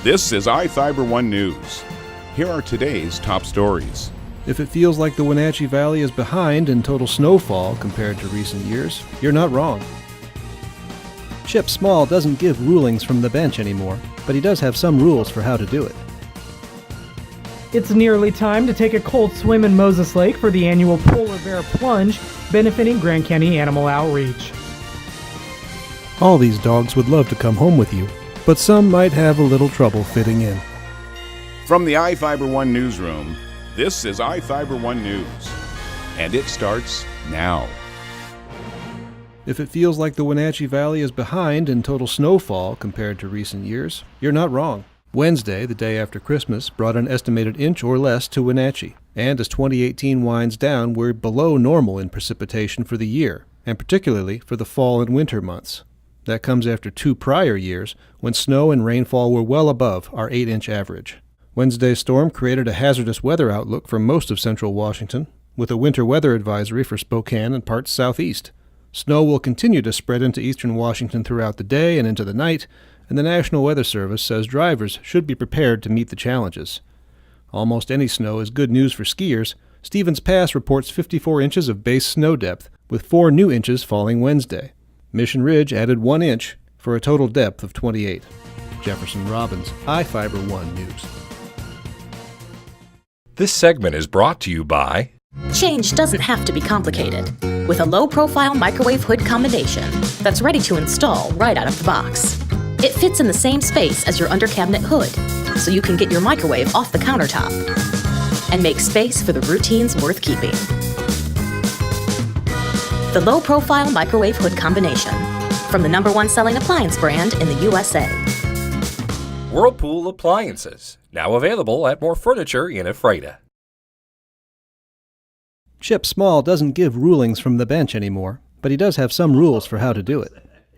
This is iFIBER 1 News. Here are today's top stories. If it feels like the Wenatchee Valley is behind in total snowfall compared to recent years, you're not wrong. Chip Small doesn't give rulings from the bench anymore, but he does have some rules for how to do it. It's nearly time to take a cold swim in Moses Lake for the annual Polar Bear Plunge, benefiting Grand County Animal Outreach. All these dogs would love to come home with you, but some might have a little trouble fitting in. From the iFIBER 1 newsroom, this is iFIBER 1 News, and it starts now. If it feels like the Wenatchee Valley is behind in total snowfall compared to recent years, you're not wrong. Wednesday, the day after Christmas, brought an estimated inch or less to Wenatchee. And as 2018 winds down, we're below normal in precipitation for the year, and particularly for the fall and winter months. That comes after 2 prior years, when snow and rainfall were well above our 8-inch average. Wednesday's storm created a hazardous weather outlook for most of central Washington, with a winter weather advisory for Spokane and parts southeast. Snow will continue to spread into eastern Washington throughout the day and into the night, and the National Weather Service says drivers should be prepared to meet the challenges. Almost any snow is good news for skiers. Stevens Pass reports 54 inches of base snow depth, with 4 new inches falling Wednesday. Mission Ridge added 1 inch for a total depth of 28. Jefferson Robbins, iFIBER 1 News. This segment is brought to you by Change doesn't have to be complicated. With a low-profile microwave hood combination that's ready to install right out of the box. It fits in the same space as your under-cabinet hood, so you can get your microwave off the countertop and make space for the routines worth keeping. The low-profile microwave hood combination, from the #1 selling appliance brand in the USA. Whirlpool Appliances, now available at more furniture in Ephrata. Chip Small doesn't give rulings from the bench anymore, but he does have some rules for how to do it.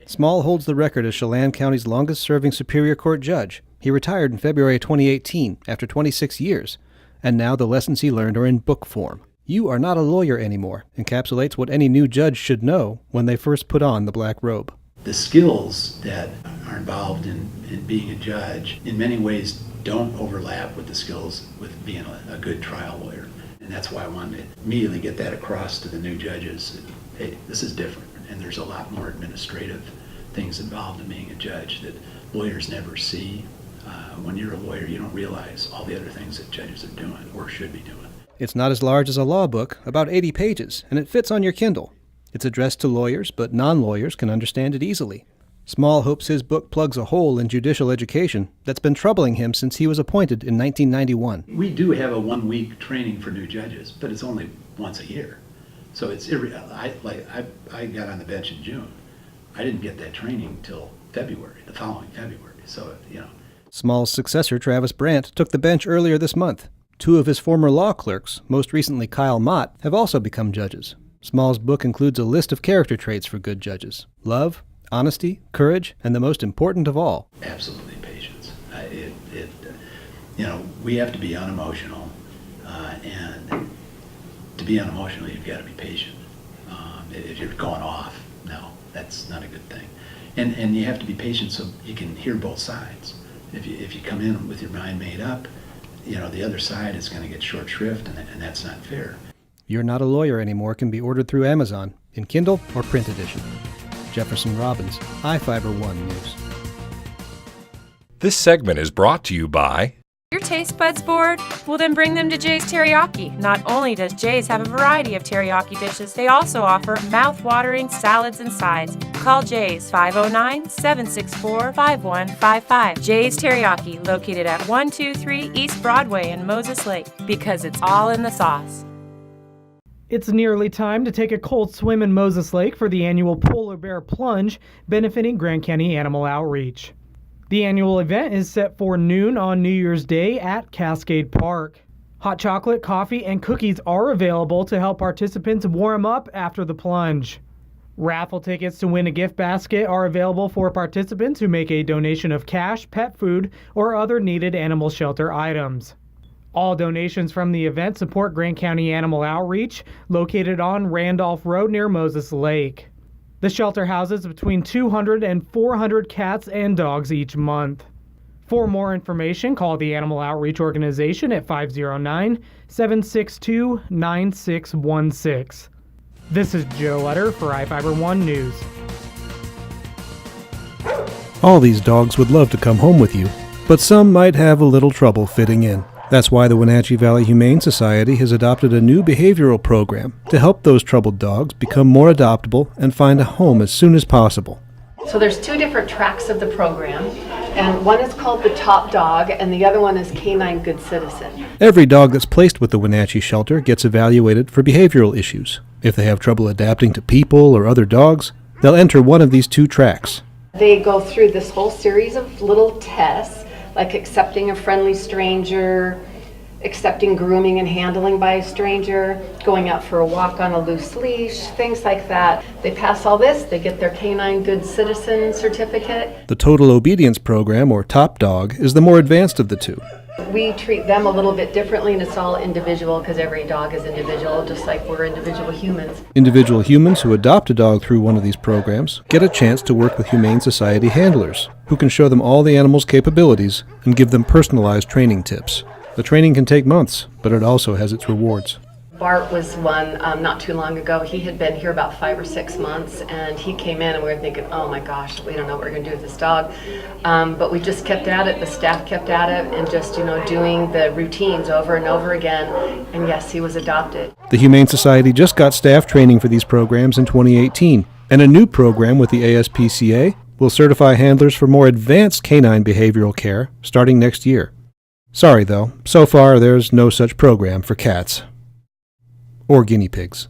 Small holds the record as Chelan County's longest-serving Superior Court judge. He retired in February 2018 after 26 years, and now the lessons he learned are in book form. You Are Not a Lawyer Anymore encapsulates what any new judge should know when they first put on the black robe. The skills that are involved in being a judge in many ways don't overlap with the skills with being a good trial lawyer. And that's why I wanted to immediately get that across to the new judges. Hey, this is different, and there's a lot more administrative things involved in being a judge that lawyers never see. When you're a lawyer, you don't realize all the other things that judges are doing or should be doing. It's not as large as a law book, about 80 pages, and it fits on your Kindle. It's addressed to lawyers, but non-lawyers can understand it easily. Small hopes his book plugs a hole in judicial education that's been troubling him since he was appointed in 1991. We do have a 1-week training for new judges, but it's only once a year. So it's I got on the bench in June. I didn't get that training till February, the following February. So, Small's successor, Travis Brandt, took the bench earlier this month. 2 of his former law clerks, most recently Kyle Mott, have also become judges. Small's book includes a list of character traits for good judges: love, honesty, courage, and the most important of all, absolutely patience. We have to be unemotional, and to be unemotional, you've got to be patient. If you're going off, no, that's not a good thing. And you have to be patient so you can hear both sides. If you come in with your mind made up, the other side is going to get short shrift, and that's not fair. You're Not a Lawyer Anymore can be ordered through Amazon, in Kindle or print edition. Jefferson Robbins, iFIBER 1 News. This segment is brought to you by Your taste buds bored? Well, then bring them to Jay's Teriyaki. Not only does Jay's have a variety of teriyaki dishes, they also offer mouth-watering salads and sides. Call Jay's 509-764-5155. Jay's Teriyaki, located at 123 East Broadway in Moses Lake, because it's all in the sauce. It's nearly time to take a cold swim in Moses Lake for the annual Polar Bear Plunge, benefiting Grand County Animal Outreach. The annual event is set for noon on New Year's Day at Cascade Park. Hot chocolate, coffee, and cookies are available to help participants warm up after the plunge. Raffle tickets to win a gift basket are available for participants who make a donation of cash, pet food, or other needed animal shelter items. All donations from the event support Grand County Animal Outreach, located on Randolph Road near Moses Lake. The shelter houses between 200 and 400 cats and dogs each month. For more information, call the Animal Outreach Organization at 509-762-9616. This is Joe Utter for iFIBER 1 News. All these dogs would love to come home with you, but some might have a little trouble fitting in. That's why the Wenatchee Valley Humane Society has adopted a new behavioral program to help those troubled dogs become more adoptable and find a home as soon as possible. So there's two different tracks of the program, and one is called the Top Dog, and the other one is Canine Good Citizen. Every dog that's placed with the Wenatchee shelter gets evaluated for behavioral issues. If they have trouble adapting to people or other dogs, they'll enter one of these two tracks. They go through this whole series of little tests, like accepting a friendly stranger, accepting grooming and handling by a stranger, going out for a walk on a loose leash, things like that. They pass all this, they get their Canine Good Citizen certificate. The Total Obedience Program, or Top Dog, is the more advanced of the two. We treat them a little bit differently, and it's all individual because every dog is individual, just like we're individual humans. Individual humans who adopt a dog through one of these programs get a chance to work with Humane Society handlers, who can show them all the animal's capabilities and give them personalized training tips. The training can take months, but it also has its rewards. Bart was one not too long ago. He had been here about 5 or 6 months, and he came in and we were thinking, oh my gosh, we don't know what we're going to do with this dog. But we just kept at it, the staff kept at it, and just, doing the routines over and over again. And yes, he was adopted. The Humane Society just got staff training for these programs in 2018, and a new program with the ASPCA will certify handlers for more advanced canine behavioral care starting next year. Sorry though, so far there's no such program for cats. Or guinea pigs.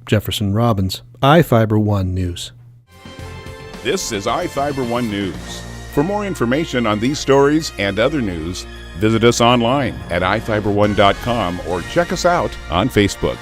Jefferson Robbins, iFIBER 1 News. This is iFIBER 1 News. For more information on these stories and other news, visit us online at iFiber1.com or check us out on Facebook.